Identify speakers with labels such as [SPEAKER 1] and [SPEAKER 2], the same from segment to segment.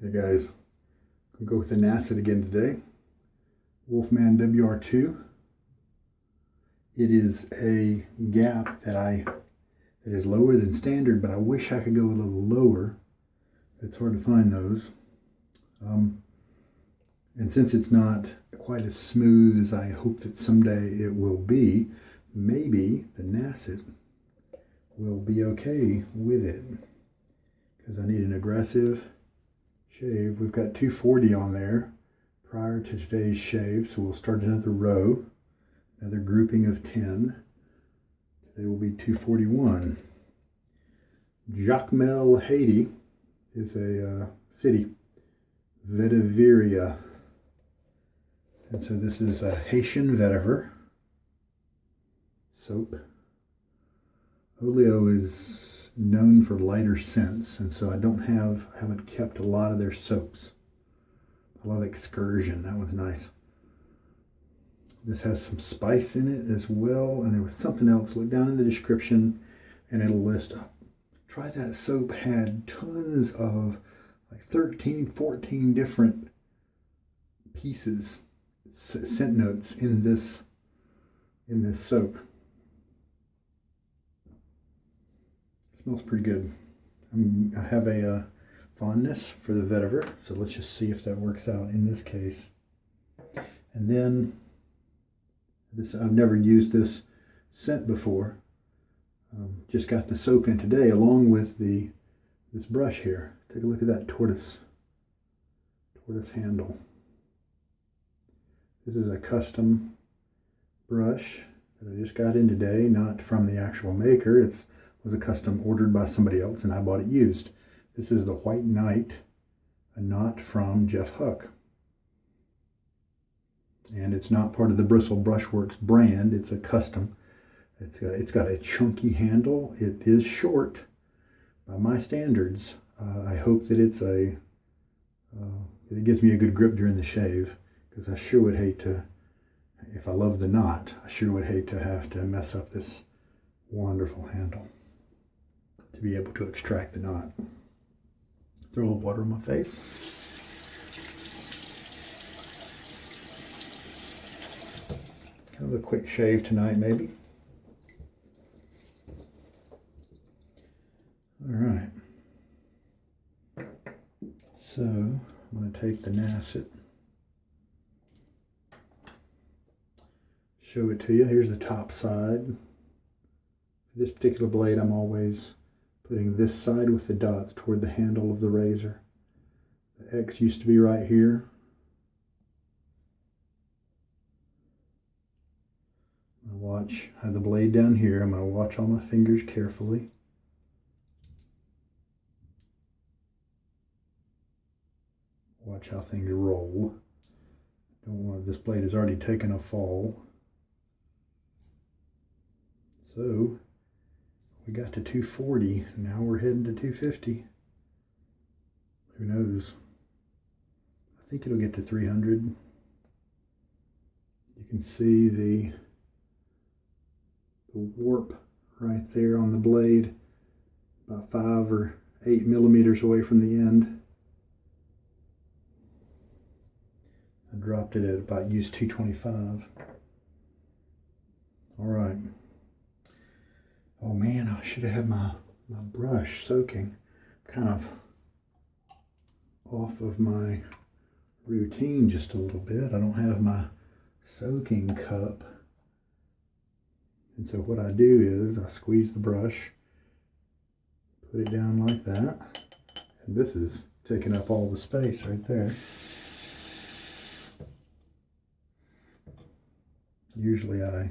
[SPEAKER 1] Hey guys, I'll go with the Nacet again today. Wolfman WR2. It is a gap that is lower than standard, but I wish I could go a little lower. It's hard to find those. And since it's not quite as smooth as I hope that someday it will be, maybe the Nacet will be okay with it, because I need an aggressive shave. We've got 240 on there prior to today's shave, so we'll start another row, another grouping of 10. Today will be 241. Jacmel, Haiti is a city, Vetiveria. And so this is a Haitian vetiver soap. Oleo is known for lighter scents, and so I haven't kept a lot of their soaps. I love Excursion, that one's nice. This has some spice in it as well, and there was something else. Look down in the description and it'll list. Try That soap had tons of like 13, 14 different pieces, scent notes in this soap. Smells pretty good. I have a fondness for the vetiver, so let's just see if that works out in this case. And then I've never used this scent before. Just got the soap in today along with this brush here. Take a look at that tortoise handle. This is a custom brush that I just got in today, not from the actual maker. It was a custom ordered by somebody else and I bought it used. This is the White Knight, a knot from Jeff Huck. And it's not part of the Bristle Brushworks brand. It's a custom. It's got a chunky handle. It is short by my standards. I hope that it gives me a good grip during the shave, because I sure would hate to, if I love the knot, I sure would hate to have to mess up this wonderful handle to be able to extract the knot. Throw a little water on my face. Kind of a quick shave tonight, maybe. All right. So I'm going to take the Nacet, show it to you. Here's the top side. For this particular blade, I'm always putting this side with the dots toward the handle of the razor. The X used to be right here. I have the blade down here. I'm going to watch all my fingers carefully. Watch how things roll. This blade has already taken a fall. So we got to 240. Now we're heading to 250. Who knows? I think it'll get to 300. You can see the warp right there on the blade, about 5 or 8 millimeters away from the end. I dropped it at about use 225. All right. Oh man, I should have had my brush soaking. Kind of off of my routine just a little bit. I don't have my soaking cup. And so what I do is I squeeze the brush, put it down like that, and this is taking up all the space right there. Usually I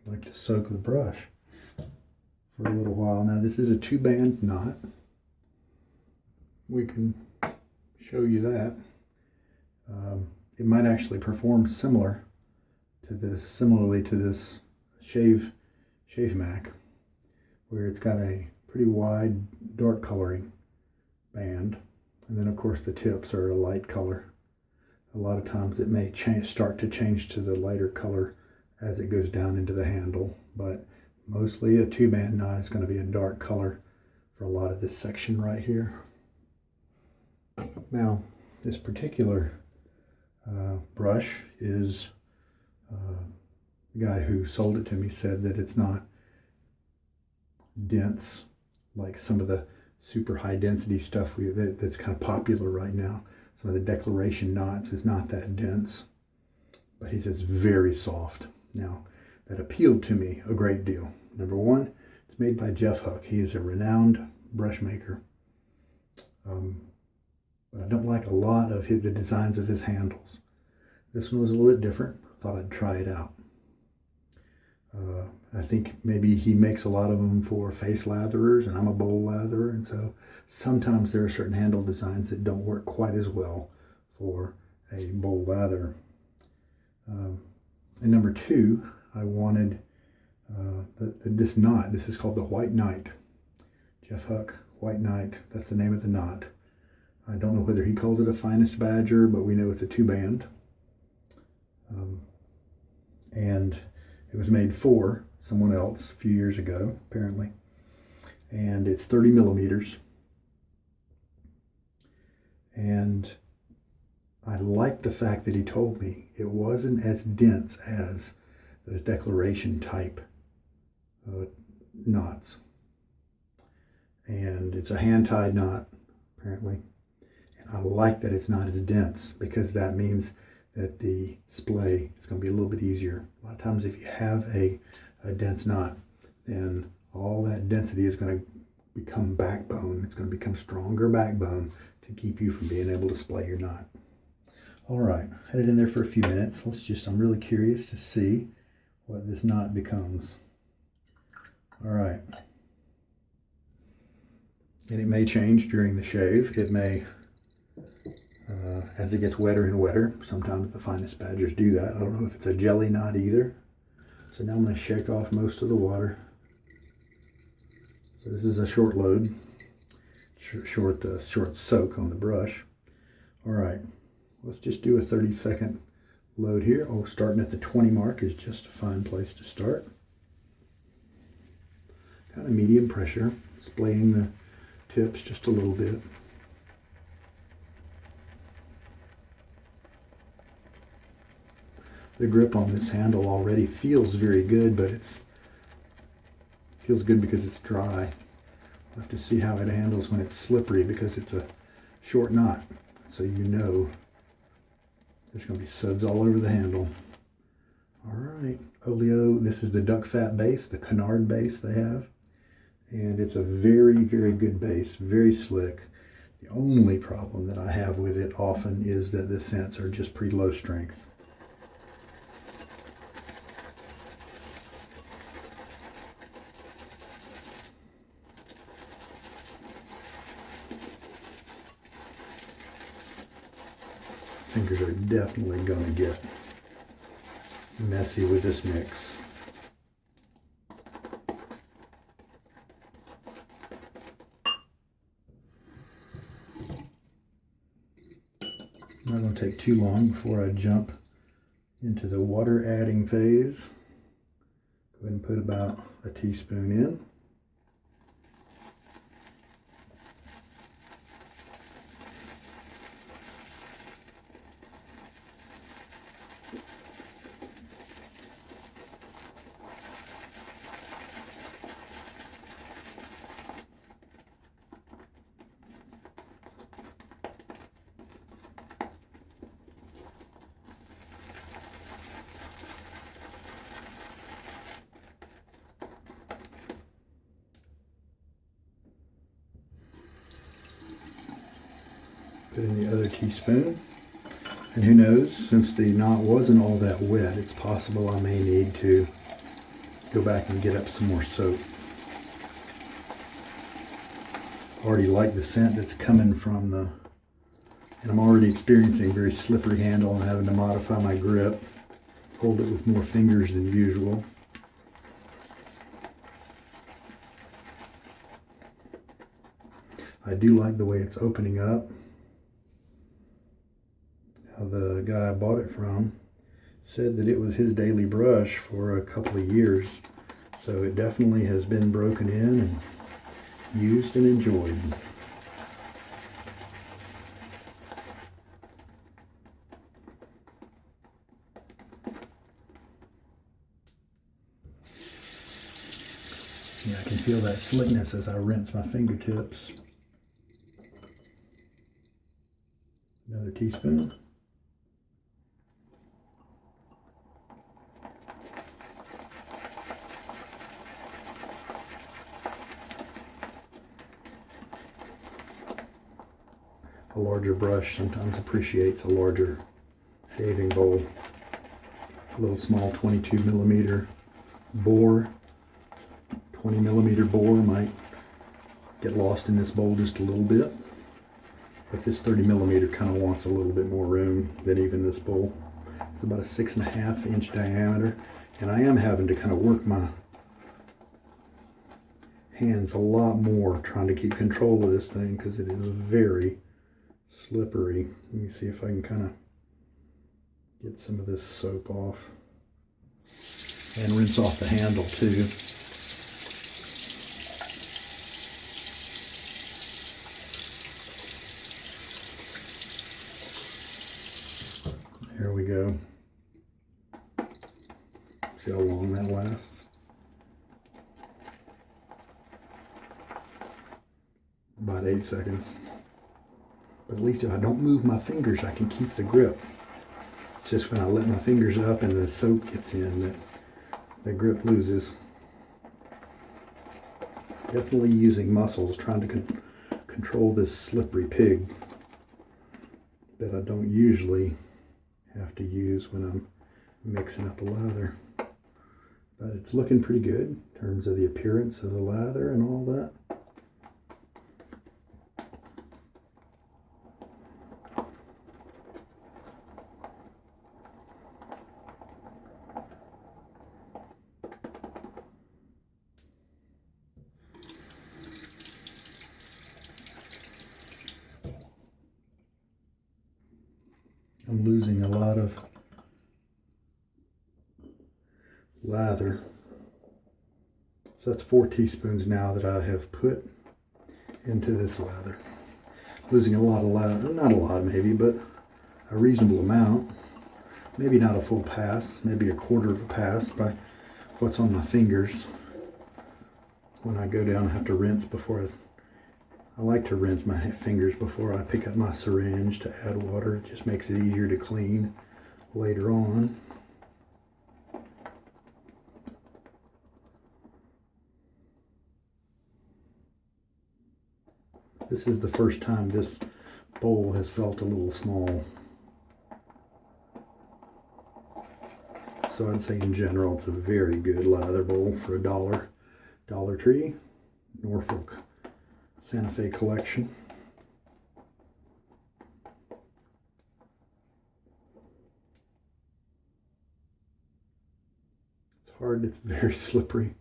[SPEAKER 1] like to soak the brush for a little while. Now this is a 2-band knot. We can show you that. It might actually perform similarly to this shave Mac, where it's got a pretty wide dark coloring band, and then of course the tips are a light color. A lot of times it may start to change to the lighter color as it goes down into the handle, but mostly a 2-band knot is going to be a dark color for a lot of this section right here. Now, this particular brush is, the guy who sold it to me said that it's not dense like some of the super high density stuff that's kind of popular right now. Some of the declaration knots is not that dense, but he says very soft. Now, that appealed to me a great deal. Number one, it's made by Jeff Huck. He is a renowned brush maker. But I don't like a lot of the designs of his handles. This one was a little bit different. Thought I'd try it out. I think maybe he makes a lot of them for face latherers, and I'm a bowl latherer, and so sometimes there are certain handle designs that don't work quite as well for a bowl lather. And number two, I wanted this knot. This is called the White Knight. Jeff Huck, White Knight, that's the name of the knot. I don't know whether he calls it a finest badger, but we know it's a 2-band. And it was made for someone else a few years ago, apparently. And it's 30 millimeters. And I like the fact that he told me it wasn't as dense as those declaration type knots. And it's a hand-tied knot, apparently. And I like that it's not as dense, because that means that the splay is going to be a little bit easier. A lot of times if you have a dense knot, then all that density is going to become backbone. It's going to become stronger backbone to keep you from being able to splay your knot. All right, had it in there for a few minutes. I'm really curious to see what this knot becomes. All right. And it may change during the shave. It may, as it gets wetter and wetter, sometimes the finest badgers do that. I don't know if it's a jelly knot either. So now I'm going to shake off most of the water. So this is a short load, short soak on the brush. All right, let's just do a 30-second load here. Oh, starting at the 20 mark is just a fine place to start. Kind of medium pressure, splaying the tips just a little bit. The grip on this handle already feels very good, but it feels good because it's dry. We'll have to see how it handles when it's slippery, because it's a short knot. So you know there's going to be suds all over the handle. All right, Oleo, this is the duck fat base, the canard base they have. And it's a very, very good base, very slick. The only problem that I have with it often is that the scents are just pretty low strength. Fingers are definitely going to get messy with this mix. Not going to take too long before I jump into the water adding phase. Go ahead and put about a teaspoon in. Put in the other teaspoon. And who knows, since the knot wasn't all that wet, it's possible I may need to go back and get up some more soap. Already like the scent that's coming from the, and I'm already experiencing a very slippery handle and having to modify my grip, hold it with more fingers than usual. I do like the way it's opening up. The guy I bought it from said that it was his daily brush for a couple of years, so it definitely has been broken in and used and enjoyed. I can feel that slickness as I rinse my fingertips. Another teaspoon. A larger brush sometimes appreciates a larger shaving bowl. A little small 22 millimeter bore, 20 millimeter bore might get lost in this bowl just a little bit. But this 30 millimeter kind of wants a little bit more room than even this bowl. It's about a 6.5 inch diameter. And I am having to kind of work my hands a lot more trying to keep control of this thing because it is very slippery. Let me see if I can kind of get some of this soap off and rinse off the handle too. There we go. See how long that lasts? About 8 seconds. But at least if I don't move my fingers, I can keep the grip. It's just when I let my fingers up and the soap gets in that the grip loses. Definitely using muscles, trying to control this slippery pig that I don't usually have to use when I'm mixing up a lather. But it's looking pretty good in terms of the appearance of the lather and all that. I'm losing a lot of lather. So that's 4 teaspoons now that I have put into this lather. Losing a lot of lather, not a lot maybe, but a reasonable amount. Maybe not a full pass, maybe a quarter of a pass by what's on my fingers. When I go down, I have to rinse before I like to rinse my fingers before I pick up my syringe to add water. It just makes it easier to clean later on. This is the first time this bowl has felt a little small. So I'd say in general it's a very good lather bowl for $1. Dollar Tree, Norfolk Santa Fe collection. It's hard, it's very slippery.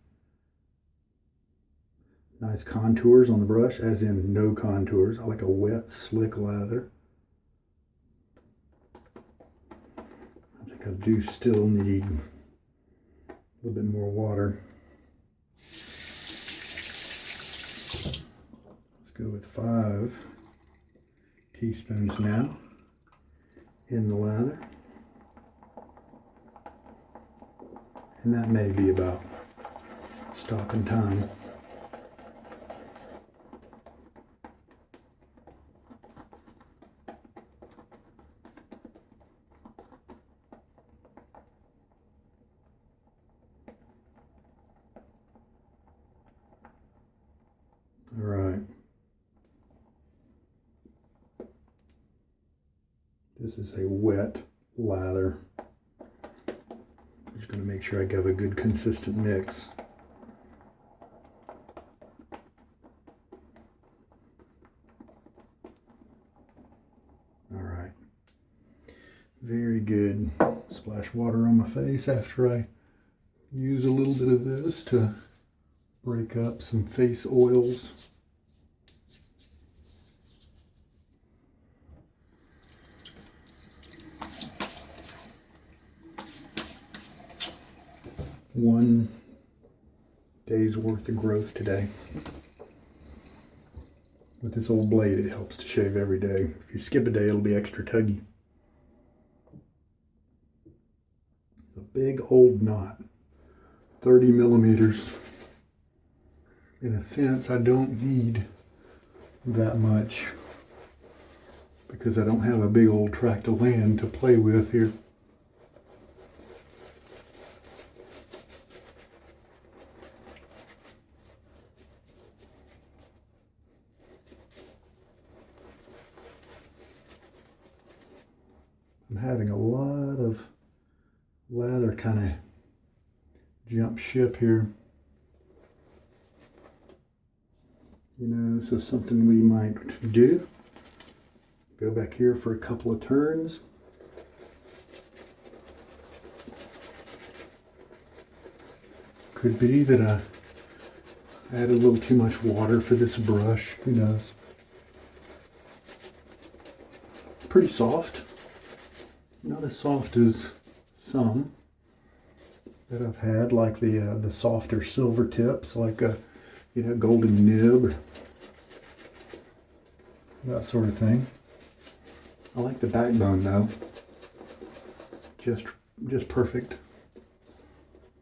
[SPEAKER 1] Nice contours on the brush, as in no contours. I like a wet, slick lather. I think I do still need a little bit more water. Go with 5 teaspoons now in the lather. And that may be about stopping time. All right. This is a wet lather. I'm just going to make sure I give a good consistent mix. All right. Very good. Splash water on my face after I use a little bit of this to break up some face oils. One day's worth of growth today. With this old blade, it helps to shave every day. If you skip a day, it'll be extra tuggy. A big old knot, 30 millimeters. in a sense, I don't need that much because I don't have a big old tract of land to play with here. I'm having a lot of lather kind of jump ship here. You know, this is something we might do. Go back here for a couple of turns. Could be that I added a little too much water for this brush, who knows. Pretty soft. Not as soft as some that I've had, like the softer silver tips, like a golden nib, that sort of thing. I like the backbone though. Just perfect.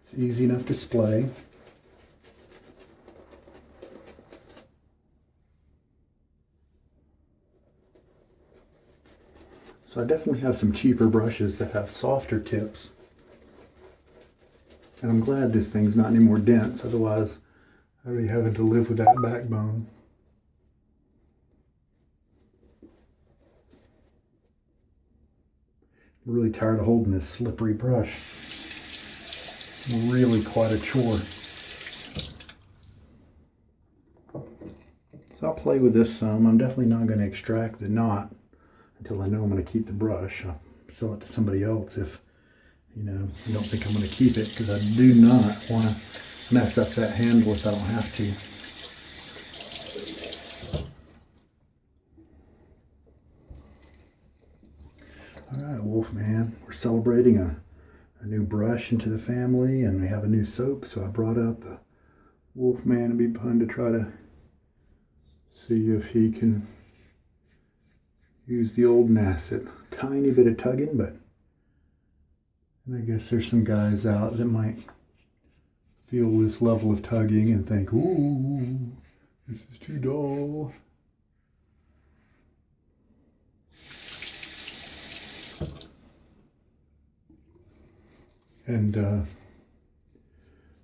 [SPEAKER 1] It's easy enough to display. So I definitely have some cheaper brushes that have softer tips. And I'm glad this thing's not any more dense, otherwise I'd be having to live with that backbone. I'm really tired of holding this slippery brush. Really quite a chore. So I'll play with this some. I'm definitely not going to extract the knot until I know I'm going to keep the brush. I'll sell it to somebody else if, I don't think I'm going to keep it, because I do not want to mess up that handle if I don't have to. All right, Wolfman, we're celebrating a new brush into the family, and we have a new soap, so I brought out the Wolfman. It'd be fun to try to see if he can use the old Nacet. Tiny bit of tugging, but I guess there's some guys out that might feel this level of tugging and think, ooh, this is too dull. And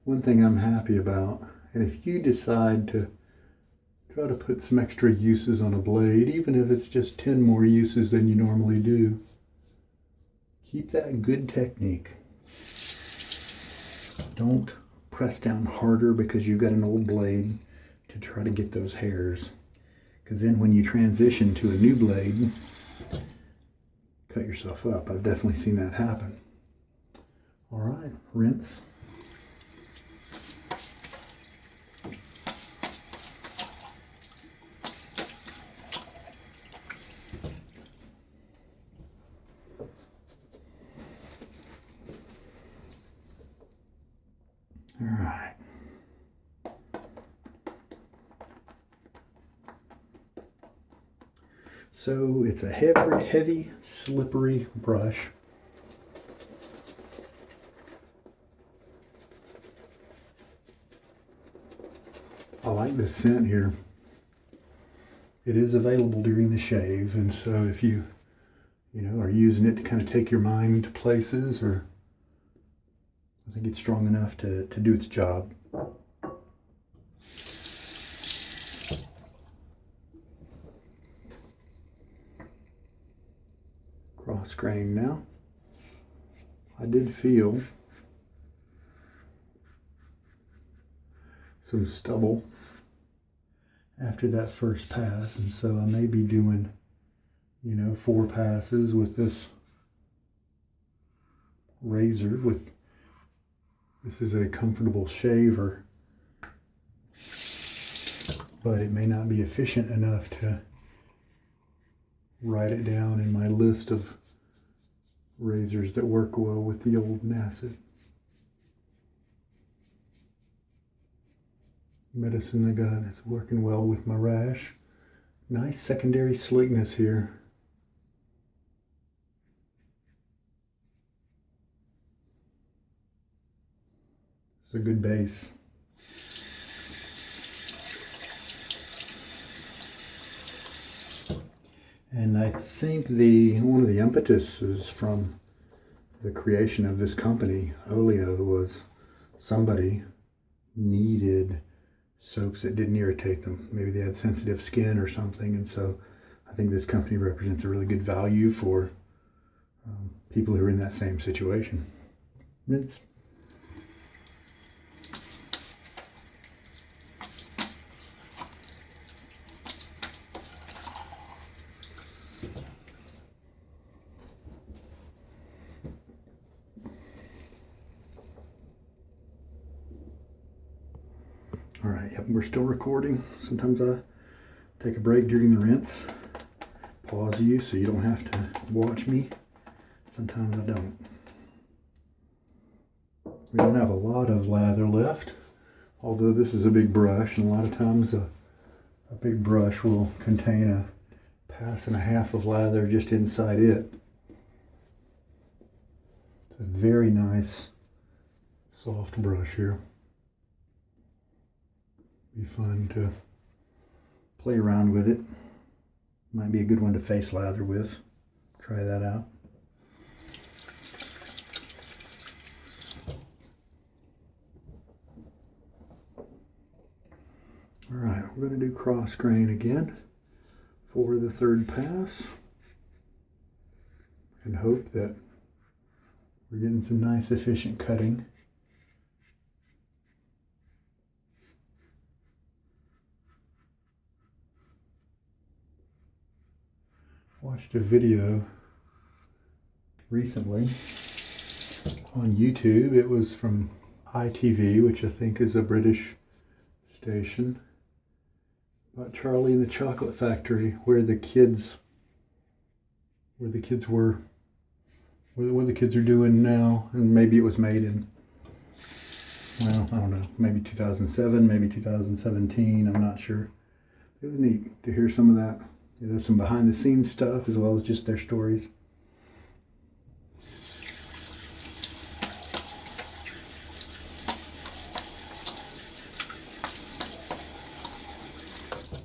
[SPEAKER 1] one thing I'm happy about, and if you decide to try to put some extra uses on a blade, even if it's just 10 more uses than you normally do, keep that good technique. Don't press down harder because you've got an old blade to try to get those hairs. Because then when you transition to a new blade, cut yourself up. I've definitely seen that happen. All right, rinse. All right. So it's a heavy, slippery brush. I like this scent here. It is available during the shave, and so if you are using it to kind of take your mind to places, or I think it's strong enough to do its job. Cross grain now. I did feel some stubble after that first pass, and so I may be doing 4 passes with this razor. This is a comfortable shaver, but it may not be efficient enough to write it down in my list of razors that work well with the old Nacet. Medicine I got is working well with my rash. Nice secondary slickness here. It's a good base. And I think one of the impetuses from the creation of this company, Oleo, was somebody needed soaps that didn't irritate them. Maybe they had sensitive skin or something, and so I think this company represents a really good value for people who are in that same situation. Rinse. All right, yep, we're still recording. Sometimes I take a break during the rinse, pause you so you don't have to watch me. Sometimes I don't. We don't have a lot of lather left, although this is a big brush, and a lot of times a big brush will contain a pass and a half of lather just inside it. It's a very nice soft brush here. Be fun to play around with it. Might be a good one to face lather with. Try that out. All right, we're going to do cross grain again for the third pass and hope that we're getting some nice efficient cutting. Watched a video recently on YouTube. It was from ITV, which I think is a British station, about Charlie and the Chocolate Factory, where the kids were, what the kids are doing now, and maybe it was made in, well, I don't know, maybe 2007, maybe 2017, I'm not sure. It was neat to hear some of that. There's some behind the scenes stuff as well as just their stories.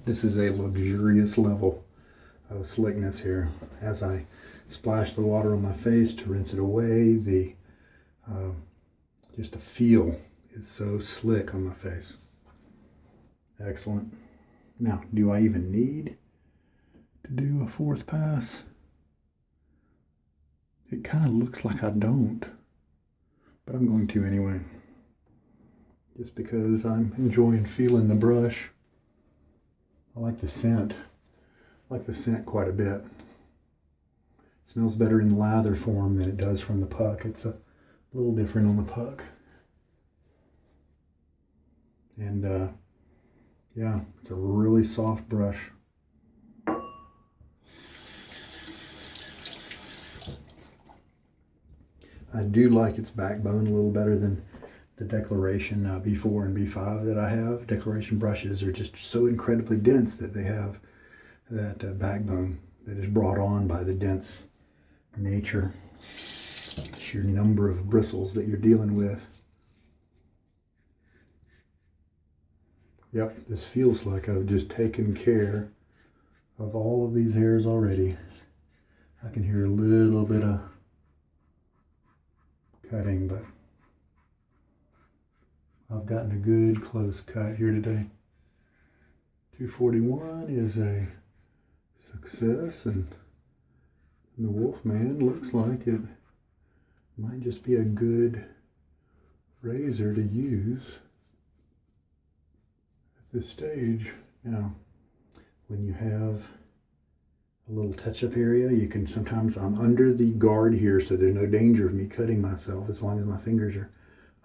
[SPEAKER 1] This is a luxurious level of slickness here. As I splash the water on my face to rinse it away, just the feel is so slick on my face. Excellent. Now, do I even need to do a fourth pass? It kind of looks like I don't, but I'm going to anyway, just because I'm enjoying feeling the brush. I like the scent. I like the scent quite a bit. It smells better in lather form than it does from the puck. It's a little different on the puck. And yeah, it's a really soft brush. I do like its backbone a little better than the Declaration B4 and B5 that I have. Declaration brushes are just so incredibly dense that they have that backbone that is brought on by the dense nature, sheer number of bristles that you're dealing with. Yep, this feels like I've just taken care of all of these hairs already. I can hear a little bit of cutting, but I've gotten a good close cut here today. 241 is a success, and the Wolfman looks like it might just be a good razor to use at this stage. Now, when you have a little touch-up area, you can sometimes, I'm under the guard here, so there's no danger of me cutting myself as long as my fingers are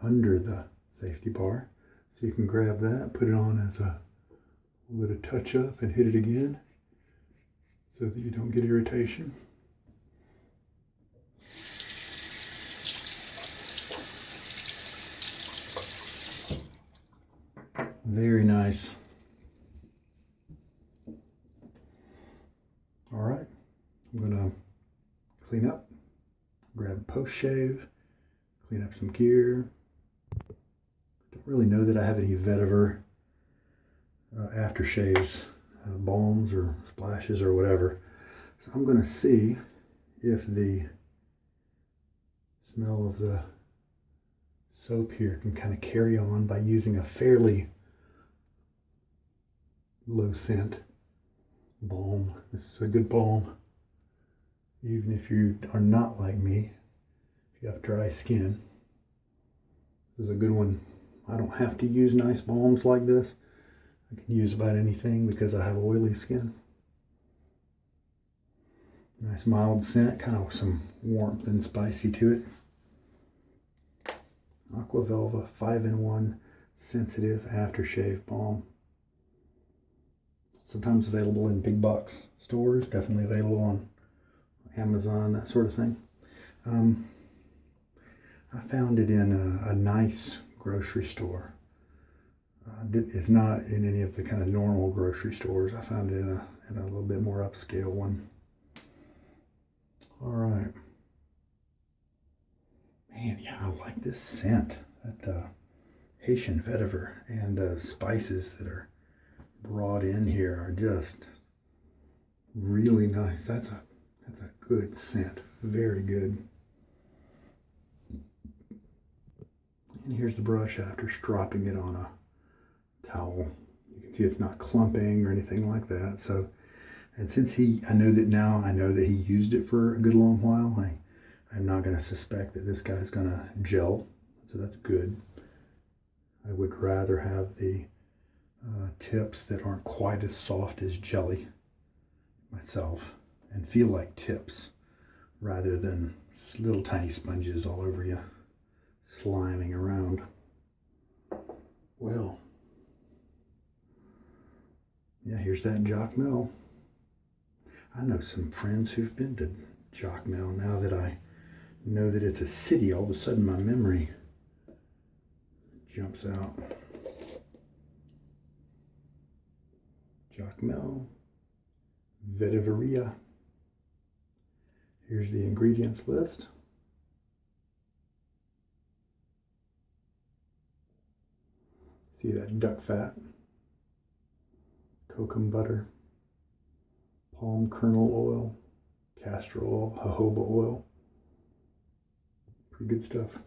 [SPEAKER 1] under the safety bar. So you can grab that, put it on as a little bit of touch-up and hit it again so that you don't get irritation. Very nice. All right, I'm gonna clean up, grab a post shave, clean up some gear. Don't really know that I have any Vetiver aftershaves, balms or splashes or whatever. So I'm going to see if the smell of the soap here can kind of carry on by using a fairly low scent balm. This is a good balm, even if you are not like me, if you have dry skin. This is a good one. I don't have to use nice balms like this. I can use about anything because I have oily skin. Nice mild scent, kind of some warmth and spicy to it. Aqua Velva 5-in-1 Sensitive Aftershave Balm. Sometimes available in big box stores, definitely available on Amazon, that sort of thing. I found it in a nice grocery store. It's not in any of the kind of normal grocery stores. I found it in a little bit more upscale one. All right. Man, yeah, I like this scent. That Haitian vetiver and spices that are brought in here are just really nice. That's a good scent. Very good. And here's the brush after stropping it on a towel. You can see it's not clumping or anything like that. So, and since I know that he used it for a good long while, I'm not going to suspect that this guy's going to gel. So that's good. I would rather have the tips that aren't quite as soft as jelly myself and feel like tips rather than little tiny sponges all over you sliming around. Well, yeah, here's that Jacmel. I know some friends who've been to Jacmel. Now that I know that it's a city, all of a sudden my memory jumps out. Jacmel, Vetiveria. Here's the ingredients list. See that duck fat, kokum butter, palm kernel oil, castor oil, jojoba oil. Pretty good stuff.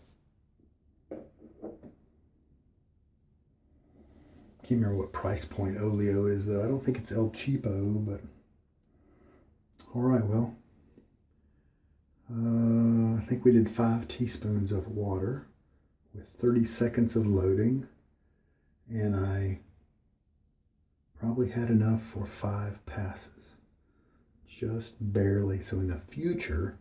[SPEAKER 1] Can't remember what price point Oleo is though. I don't think it's El Cheapo, but all right, well, I think we did 5 teaspoons of water with 30 seconds of loading, and I probably had enough for 5 passes, just barely. So in the future,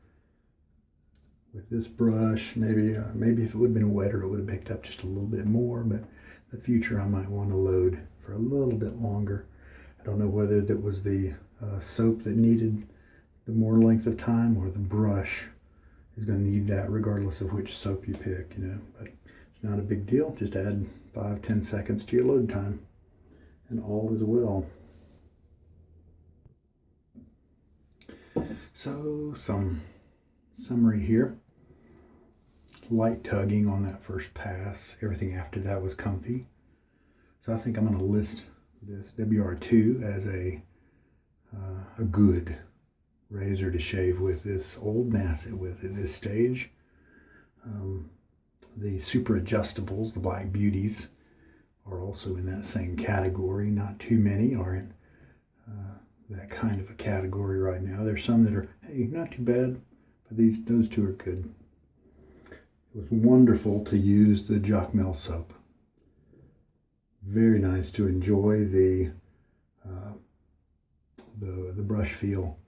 [SPEAKER 1] with this brush, maybe if it would have been wetter, it would have picked up just a little bit more, but in the future I might want to load for a little bit longer. I don't know whether that was the soap that needed the more length of time, or the brush is going to need that regardless of which soap you pick, but it's not a big deal. Just add 5-10 seconds to your load time and all is well. So some summary here. Light tugging on that first pass. Everything after that was comfy. So I think I'm going to list this WR2 as a good razor to shave with. This old Nacet with at this stage. The super adjustables, the Black Beauties, are also in that same category. Not too many are in that kind of a category right now. There's some that are, hey, not too bad, but those two are good. It was wonderful to use the Jacmel soap. Very nice to enjoy the brush feel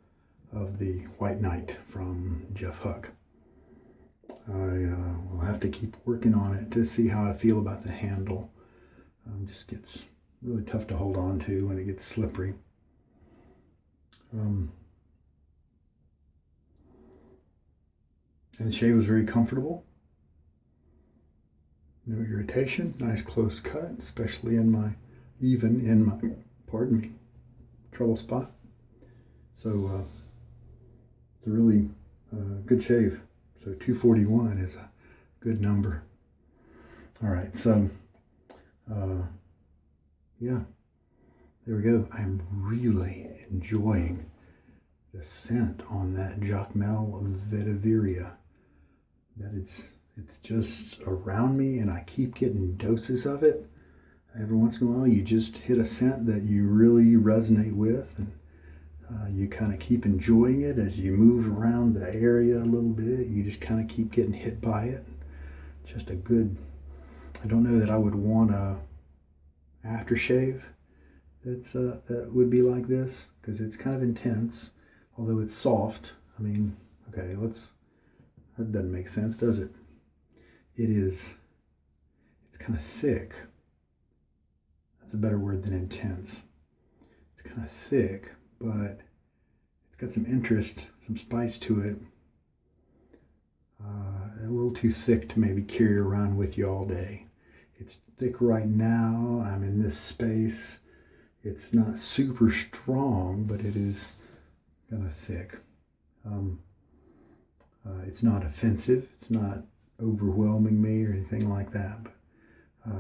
[SPEAKER 1] of the White Knight from Jeff Huck. I will have to keep working on it to see how I feel about the handle. Just gets really tough to hold on to when it gets slippery. And the shave was very comfortable. No irritation, nice close cut, especially in my trouble spot. So it's a really good shave. So 241 is a good number. All right, so yeah, there we go. I'm really enjoying the scent on that Jacmel Vetiveria. It's just around me, and I keep getting doses of it. Every once in a while, you just hit a scent that you really resonate with, and you kind of keep enjoying it as you move around the area a little bit. You just kind of keep getting hit by it. Just a good, I don't know that I would want a aftershave that would be like this, because it's kind of intense, although it's soft. I mean, okay, that doesn't make sense, does it? It's kind of thick. That's a better word than intense. It's kind of thick, but it's got some interest, some spice to it. A little too thick to maybe carry around with you all day. It's thick right now. I'm in this space. It's not super strong, but it is kind of thick. It's not offensive. It's not overwhelming me or anything like that. But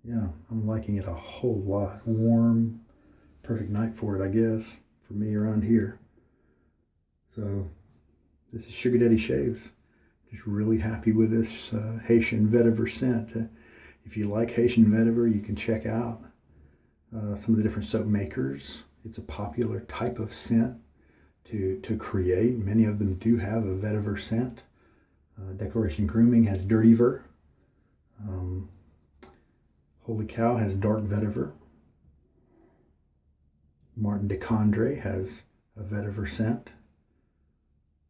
[SPEAKER 1] yeah, I'm liking it a whole lot. Warm, perfect night for it, I guess, for me around here. So this is Sugar Daddy Shaves. Just really happy with this Haitian vetiver scent. If you like Haitian vetiver, you can check out some of the different soap makers. It's a popular type of scent to create. Many of them do have a vetiver scent. Declaration Grooming has Dirty Ver. Holy Cow has Dark Vetiver. Martin de Condre has a vetiver scent.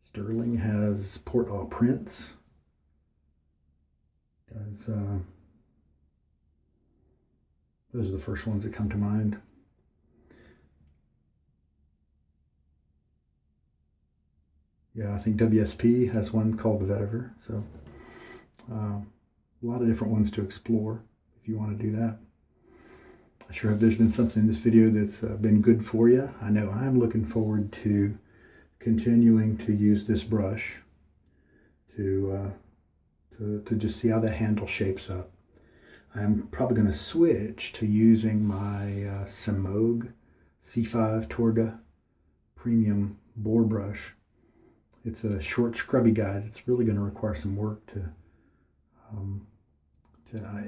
[SPEAKER 1] Sterling has Port-au-Prince. Those are the first ones that come to mind. Yeah, I think WSP has one called Vetiver. So a lot of different ones to explore if you want to do that. I sure hope there's been something in this video that's been good for you. I know I'm looking forward to continuing to use this brush to just see how the handle shapes up. I'm probably going to switch to using my Semogue C5 Torga Premium Boar Brush. It's a short, scrubby guy that's really going to require some work to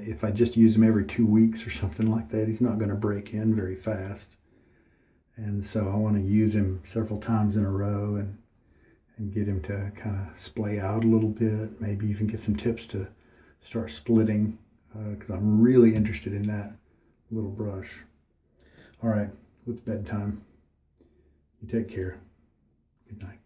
[SPEAKER 1] if I just use him every 2 weeks or something like that, he's not going to break in very fast. And so I want to use him several times in a row and get him to kind of splay out a little bit, maybe even get some tips to start splitting, because I'm really interested in that little brush. All right, it's bedtime. You take care. Good night.